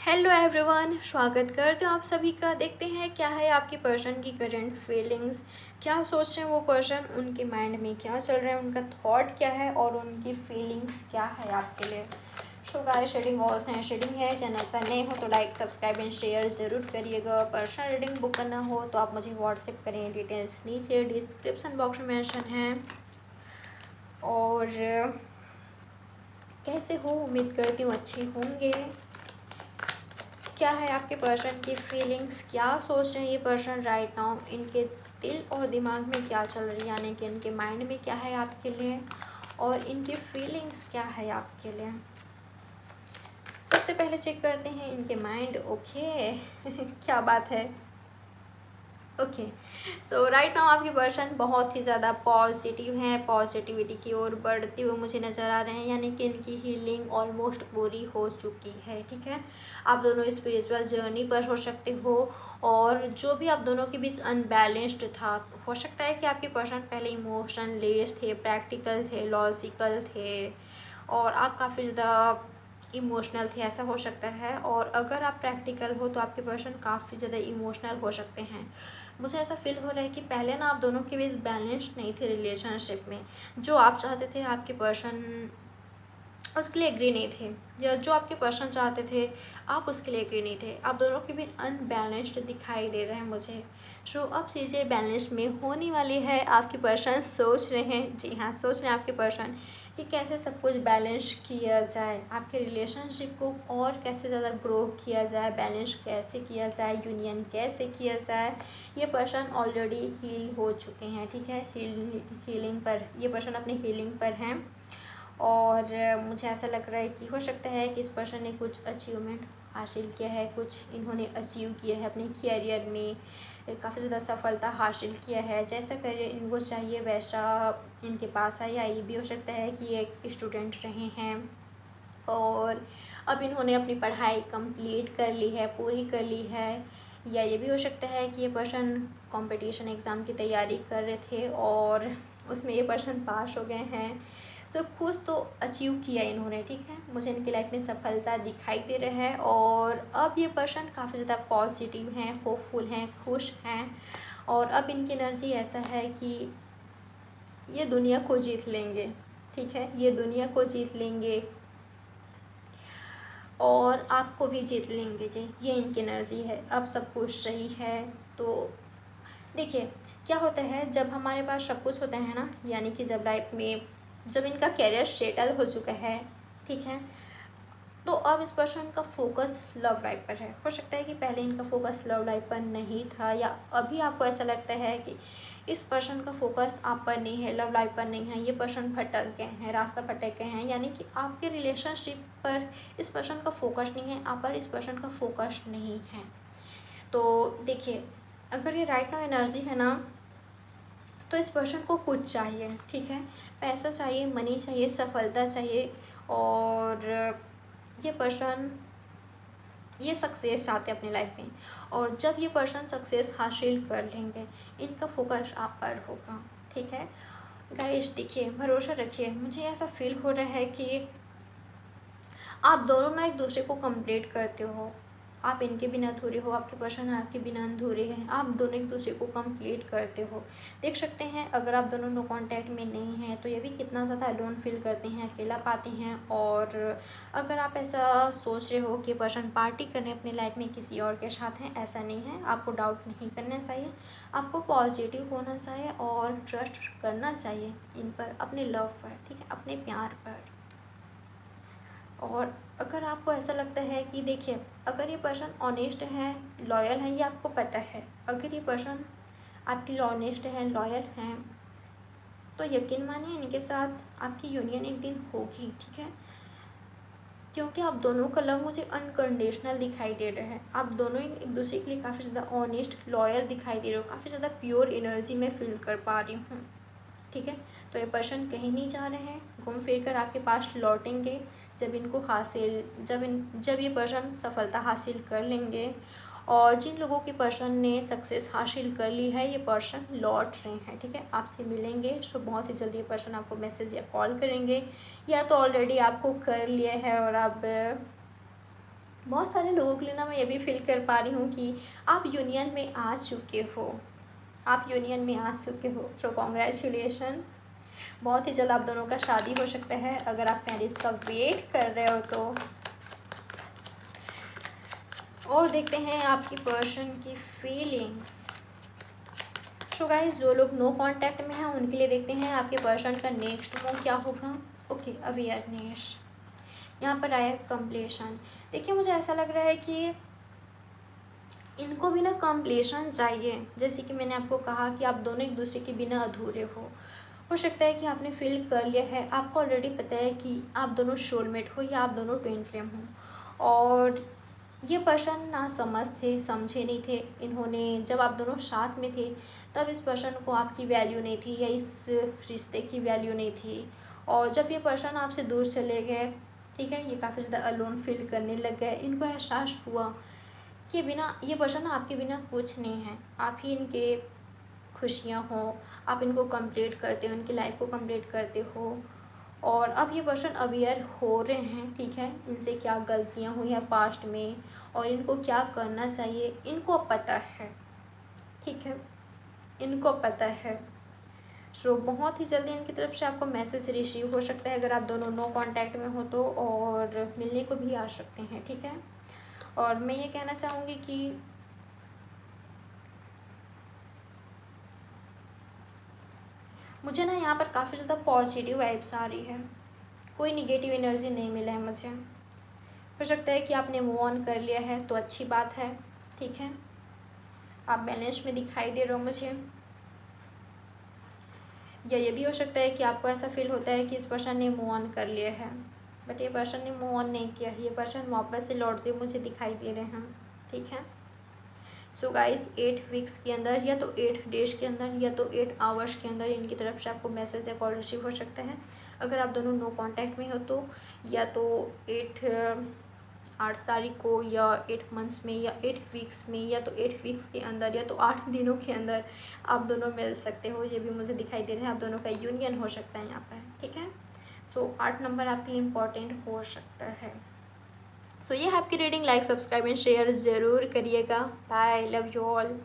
Hello everyone, स्वागत करते हैं आप सभी का। देखते हैं क्या है आपकी पर्सन की करंट फीलिंग्स, क्या सोच रहे हैं वो पर्सन, उनके माइंड में क्या चल रहा है, उनका थॉट क्या है और उनकी फीलिंग्स क्या है आपके लिए। सो गाइस, शेडिंग ऑल्स हैं, शेडिंग है। चैनल पर नए हो तो लाइक सब्सक्राइब एंड शेयर ज़रूर करिएगा। पर्सनल रीडिंग बुक करना हो तो आप मुझे व्हाट्सएप करें, डिटेल्स नीचे डिस्क्रिप्शन बॉक्स में मेंशन है। और कैसे हो, उम्मीद करती हूँ अच्छे होंगे। क्या है आपके पर्सन की फीलिंग्स, क्या सोच रहे हैं ये पर्सन राइट नाउ, इनके दिल और दिमाग में क्या चल रही है, यानी कि इनके माइंड में क्या है आपके लिए और इनकी फीलिंग्स क्या है आपके लिए। सबसे पहले चेक करते हैं इनके माइंड। ओके क्या बात है। ओके, सो राइट नाउ आपके पर्सन बहुत ही ज़्यादा पॉजिटिव हैं, पॉजिटिविटी की ओर बढ़ते हुए मुझे नज़र आ रहे हैं, यानी कि इनकी हीलिंग ऑलमोस्ट पूरी हो चुकी है। ठीक है, आप दोनों स्पिरिचुअल जर्नी पर हो सकते हो और जो भी आप दोनों के बीच अनबैलेंस्ड था, हो सकता है कि आपके पर्सन पहले इमोशनलेस थे, प्रैक्टिकल थे, लॉजिकल थे और आप काफ़ी ज़्यादा इमोशनल थे, ऐसा हो सकता है। और अगर आप प्रैक्टिकल हो तो आपके पर्सन काफ़ी ज़्यादा इमोशनल हो सकते हैं। मुझे ऐसा फील हो रहा है कि पहले ना आप दोनों के बीच बैलेंस नहीं थे रिलेशनशिप में। जो आप चाहते थे आपके पर्सन उसके लिए एग्री नहीं थे, या जो आपके पर्सन चाहते थे आप उसके लिए एग्री नहीं थे। आप दोनों के बीच अनबैलेंस्ड दिखाई दे रहे हैं मुझे। सो अब चीज़ें बैलेंस में होने वाली है। आपके पर्सन सोच रहे हैं, जी हाँ सोच रहे हैं आपके पर्सन कि कैसे सब कुछ बैलेंस किया जाए, आपके रिलेशनशिप को और कैसे ज़्यादा ग्रो किया जाए, बैलेंस कैसे किया जाए, यूनियन कैसे किया जाए। ये पर्सन ऑलरेडी हील हो चुके हैं। ठीक है, हीलिंग पर, ये पर्सन अपनी हीलिंग पर हैं और मुझे ऐसा लग रहा है कि हो सकता है कि इस पर्सन ने कुछ अचीवमेंट हासिल किया है, कुछ इन्होंने अचीव किया है अपने कैरियर में, काफ़ी ज़्यादा सफलता हासिल किया है। जैसा करियर इनको चाहिए वैसा इनके पास है, या ये भी हो सकता है कि एक स्टूडेंट रहे हैं और अब इन्होंने अपनी पढ़ाई कंप्लीट कर ली है, पूरी कर ली है। या ये भी हो सकता है कि ये पर्सन कंपटीशन एग्ज़ाम की तैयारी कर रहे थे और उसमें ये पर्सन पास हो गए हैं। तो कुछ तो अचीव किया इन्होंने। ठीक है, मुझे इनकी लाइफ में सफलता दिखाई दे रहा है और अब ये पर्सन काफ़ी ज़्यादा पॉजिटिव हैं, होपफुल हैं, खुश हैं और अब इनकी एनर्जी ऐसा है कि ये दुनिया को जीत लेंगे। ठीक है, ये दुनिया को जीत लेंगे और आपको भी जीत लेंगे जी, ये इनकी एनर्जी है। अब सब कुछ सही है। तो देखिए क्या होता है, जब हमारे पास सब कुछ होता है ना, यानी कि जब लाइफ में जब इनका करियर सेटल हो चुका है, ठीक है, तो अब इस पर्सन का फोकस लव लाइफ पर है। हो सकता है कि पहले इनका फोकस लव लाइफ पर नहीं था, या अभी आपको ऐसा लगता है कि इस पर्सन का फोकस आप पर नहीं है, लव लाइफ पर नहीं है, ये पर्सन भटक गए हैं, रास्ता भटक गए हैं, यानी कि आपके रिलेशनशिप पर इस पर्सन का फोकस नहीं है, आप पर इस पर्सन का फोकस नहीं है। तो देखिए, अगर ये राइट नाउ एनर्जी है ना, तो इस पर्सन को कुछ चाहिए। ठीक है, पैसा चाहिए, मनी चाहिए, सफलता चाहिए और ये पर्सन ये सक्सेस चाहते हैं अपनी लाइफ में। और जब ये पर्सन सक्सेस हासिल कर लेंगे, इनका फोकस आप पर होगा। ठीक है गाइस, देखिए भरोसा रखिए, मुझे ऐसा फील हो रहा है कि आप दोनों ना एक दूसरे को कंप्लीट करते हो। आप इनके बिना अधूरे हो, आपके पर्सन आपके बिना अधूरे हैं, आप दोनों एक दूसरे को कंप्लीट करते हो। देख सकते हैं अगर आप दोनों नो कांटेक्ट में नहीं हैं तो ये भी कितना ज़्यादा अलोन फील करते हैं, अकेला पाते हैं। और अगर आप ऐसा सोच रहे हो कि पर्सन पार्टी करने अपनी लाइफ में किसी और के साथ हैं, ऐसा नहीं है। आपको डाउट नहीं करना चाहिए, आपको पॉजिटिव होना चाहिए और ट्रस्ट करना चाहिए इन पर, अपने लव पर। ठीक है, अपने प्यार पर। और अगर आपको ऐसा लगता है कि देखिए, अगर ये पर्सन ऑनेस्ट है, लॉयल है, ये आपको पता है, अगर ये पर्सन आपके लिए ऑनेस्ट है, लॉयल हैं, तो यकीन मानिए इनके साथ आपकी यूनियन एक दिन होगी। ठीक है, क्योंकि आप दोनों का लव मुझे अनकंडीशनल दिखाई दे रहा है। आप दोनों ही एक दूसरे के लिए काफ़ी ज़्यादा ऑनेस्ट, लॉयल दिखाई दे रहे हो, काफ़ी ज़्यादा प्योर एनर्जी में फील कर पा रही हूँ। ठीक है, तो ये पर्सन कहीं नहीं जा रहे हैं, घूम फिर कर आपके पास लौटेंगे जब इनको हासिल जब ये पर्सन सफलता हासिल कर लेंगे। और जिन लोगों के पर्सन ने सक्सेस हासिल कर ली है, ये पर्सन लौट रहे हैं। ठीक है, आपसे मिलेंगे। सो बहुत ही जल्दी ये पर्सन आपको मैसेज या कॉल करेंगे, या तो ऑलरेडी आपको कर लिया है और आप बहुत सारे लोगों के लिए ना मैं ये भी फील कर पा रही हूँ कि आप यूनियन में आ चुके हो, आप यूनियन में आ चुके हो, सो कॉन्ग्रेचुलेशन। बहुत ही जल्द आप दोनों का शादी हो सकता है अगर आप मैरिज का वेट कर रहे हो तो। और देखते हैं आपकी पर्सन की फीलिंग्स। सो गाइस, जो लोग नो कांटेक्ट में हैं उनके लिए देखते हैं आपके पर्सन का नेक्स्ट मूव क्या होगा। ओके, अवेयरनेस, यहाँ पर आया कंप्लीशन। देखिए मुझे ऐसा लग रहा है कि इनको भी ना कंप्लीशन चाहिए, जैसे कि मैंने आपको कहा कि आप दोनों एक दूसरे के बिना अधूरे हो सकता है कि आपने फील कर लिया है, आपको ऑलरेडी पता है कि आप दोनों सोलमेट हो या आप दोनों ट्विन फ्लेम हो। और ये पर्सन ना समझ थे, समझे नहीं थे। इन्होंने जब आप दोनों साथ में थे तब इस पर्सन को आपकी वैल्यू नहीं थी या इस रिश्ते की वैल्यू नहीं थी। और जब ये पर्सन आपसे दूर चले गए, ठीक है, ये काफ़ी ज़्यादा अलोन फील करने लग गए। इनको एहसास हुआ कि बिना ये पर्सन आपके बिना कुछ नहीं है, आप ही इनके खुशियाँ हो, आप इनको कंप्लीट करते हो, इनकी लाइफ को कंप्लीट करते हो। और अब ये पर्सन अवेयर हो रहे हैं, ठीक है, इनसे क्या गलतियाँ हुई हैं पास्ट में और इनको क्या करना चाहिए, इनको पता है, ठीक है, इनको पता है। सो बहुत ही जल्दी इनकी तरफ से आपको मैसेज रिसीव हो सकता है अगर आप दोनों नो कांटेक्ट में हो तो, और मिलने को भी आ सकते हैं, ठीक है। और मैं ये कहना चाहूँगी कि मुझे ना यहाँ पर काफ़ी ज़्यादा पॉजिटिव वाइब्स आ रही है, कोई निगेटिव एनर्जी नहीं मिला है मुझे। हो सकता है कि आपने मूव ऑन कर लिया है तो अच्छी बात है, ठीक है, आप बैलेंस में दिखाई दे रहे हो मुझे। या ये भी हो सकता है कि आपको ऐसा फील होता है कि इस पर्सन ने मूव ऑन कर लिया है, बट ये पर्सन ने मूव ऑन नहीं किया है, ये पर्सन वापस से लौटते हुए मुझे दिखाई दे रहे हैं, ठीक है। सो गाइस, 8 वीक्स के अंदर या तो 8 डेज के अंदर या तो 8 आवर्स के अंदर इनकी तरफ से आपको मैसेज या कॉल रिसीव हो सकता है अगर आप दोनों नो कांटेक्ट में हो तो, या तो 8 तारीख को, या 8 मंथ्स में, या 8 वीक्स में, या तो 8 वीक्स के अंदर, या तो 8 दिनों के अंदर आप दोनों मिल सकते हो। ये भी मुझे दिखाई दे रहा है, आप दोनों का यूनियन हो सकता है यहाँ पर, ठीक है। सो 8 नंबर आपके लिए इम्पॉर्टेंट हो सकता है। सो ये है आपकी reading. Like, subscribe and share ज़रूर करिएगा। Bye, love you all.